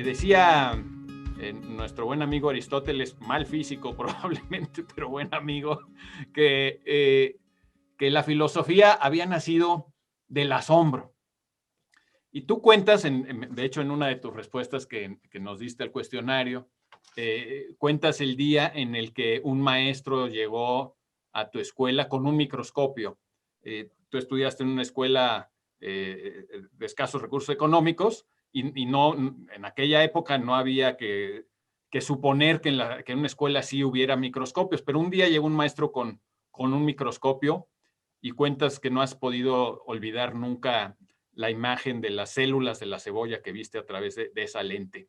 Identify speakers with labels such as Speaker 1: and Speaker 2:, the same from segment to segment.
Speaker 1: Decía nuestro buen amigo Aristóteles, mal físico probablemente, pero buen amigo, que la filosofía había nacido del asombro. Y tú cuentas, de hecho, en una de tus respuestas que nos diste al cuestionario, cuentas el día en el que un maestro llegó a tu escuela con un microscopio. Tú estudiaste en una escuela de escasos recursos económicos y no, en aquella época no había que suponer que en una escuela sí hubiera microscopios, pero un día llegó un maestro con un microscopio y cuentas que no has podido olvidar nunca la imagen de las células de la cebolla que viste a través de esa lente.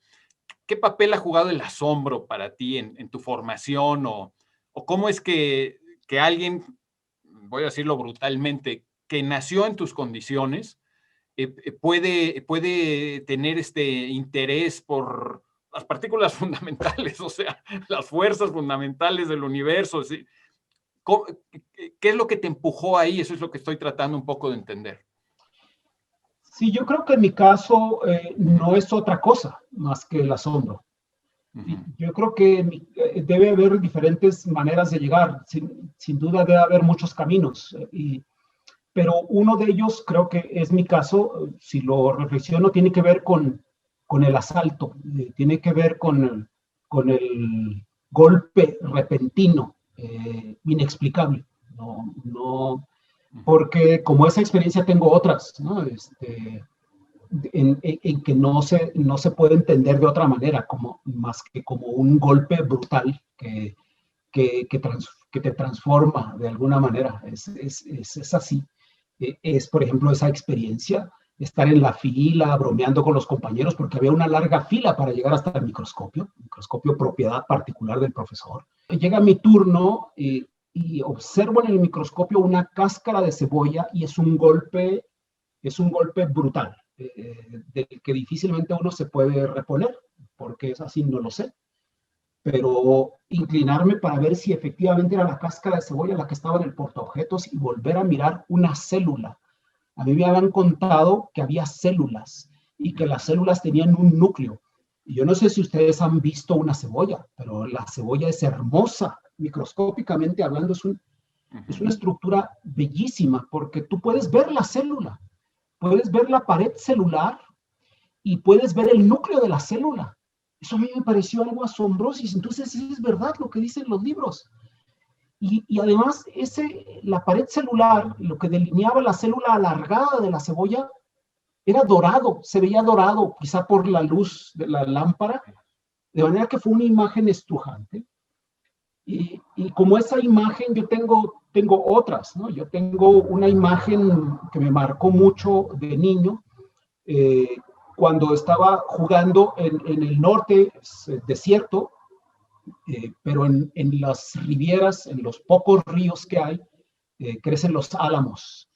Speaker 1: ¿Qué papel ha jugado el asombro para ti en tu formación o cómo es que alguien, voy a decirlo brutalmente, que nació en tus condiciones, puede tener este interés por las partículas fundamentales, o sea, las fuerzas fundamentales del universo? ¿Sí? ¿Qué es lo que te empujó ahí? Eso es lo que estoy tratando un poco de entender.
Speaker 2: Sí, yo creo que en mi caso no es otra cosa más que el asombro. Yo creo que debe haber diferentes maneras de llegar. Sin duda debe haber muchos caminos. Pero uno de ellos creo que es mi caso, si lo reflexiono, tiene que ver con el asalto, tiene que ver con el golpe repentino, inexplicable. No, porque como esa experiencia tengo otras, ¿no? En que no se puede entender de otra manera, más que como un golpe brutal que te transforma de alguna manera. Es así. Es, por ejemplo, esa experiencia, estar en la fila, bromeando con los compañeros, porque había una larga fila para llegar hasta el microscopio propiedad particular del profesor. Llega mi turno y observo en el microscopio una cáscara de cebolla y es un golpe brutal, del que difícilmente uno se puede reponer, porque es así, no lo sé. Pero inclinarme para ver si efectivamente era la cáscara de cebolla la que estaba en el portaobjetos y volver a mirar una célula. A mí me habían contado que había células y que las células tenían un núcleo. Y yo no sé si ustedes han visto una cebolla, pero la cebolla es hermosa, microscópicamente hablando, es una estructura bellísima, porque tú puedes ver la célula, puedes ver la pared celular y puedes ver el núcleo de la célula. Eso a mí me pareció algo asombroso y entonces sí es verdad lo que dicen los libros. Y además la pared celular, lo que delineaba la célula alargada de la cebolla, era dorado, se veía dorado, quizá por la luz de la lámpara, de manera que fue una imagen estrujante. Y como esa imagen yo tengo otras, ¿no? Yo tengo una imagen que me marcó mucho de niño, cuando estaba jugando en el norte, desierto, pero en las rivieras, en los pocos ríos que hay, crecen los álamos.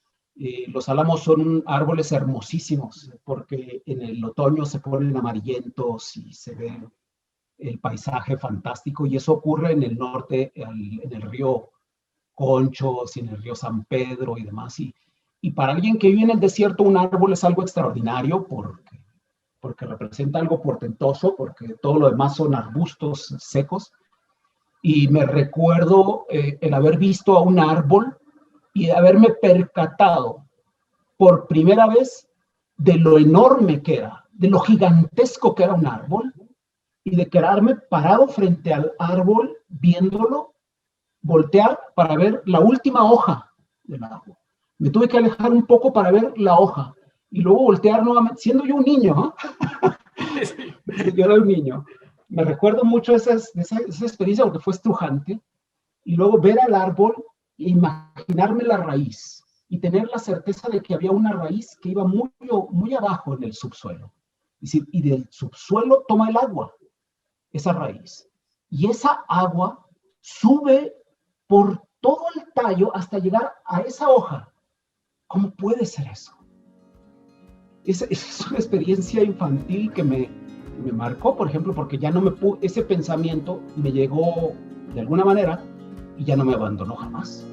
Speaker 2: Los álamos son árboles hermosísimos, porque en el otoño se ponen amarillentos y se ve el paisaje fantástico, y eso ocurre en el norte, en el río Conchos y en el río San Pedro y demás. Y para alguien que vive en el desierto, un árbol es algo extraordinario porque representa algo portentoso, porque todo lo demás son arbustos secos. Y me recuerdo el haber visto a un árbol y haberme percatado por primera vez de lo enorme que era, de lo gigantesco que era un árbol, y de quedarme parado frente al árbol viéndolo, voltear para ver la última hoja del árbol. Me tuve que alejar un poco para ver la hoja y luego voltear nuevamente, siendo yo un niño, ¿no? Yo era un niño. Me recuerdo mucho esa experiencia porque fue estrujante, y luego ver al árbol e imaginarme la raíz y tener la certeza de que había una raíz que iba muy, muy abajo en el subsuelo. Es decir, y del subsuelo toma el agua, esa raíz. Y esa agua sube por todo el tallo hasta llegar a esa hoja. ¿Cómo puede ser eso? Es una experiencia infantil que me marcó, por ejemplo, porque ya no ese pensamiento me llegó de alguna manera y ya no me abandonó jamás.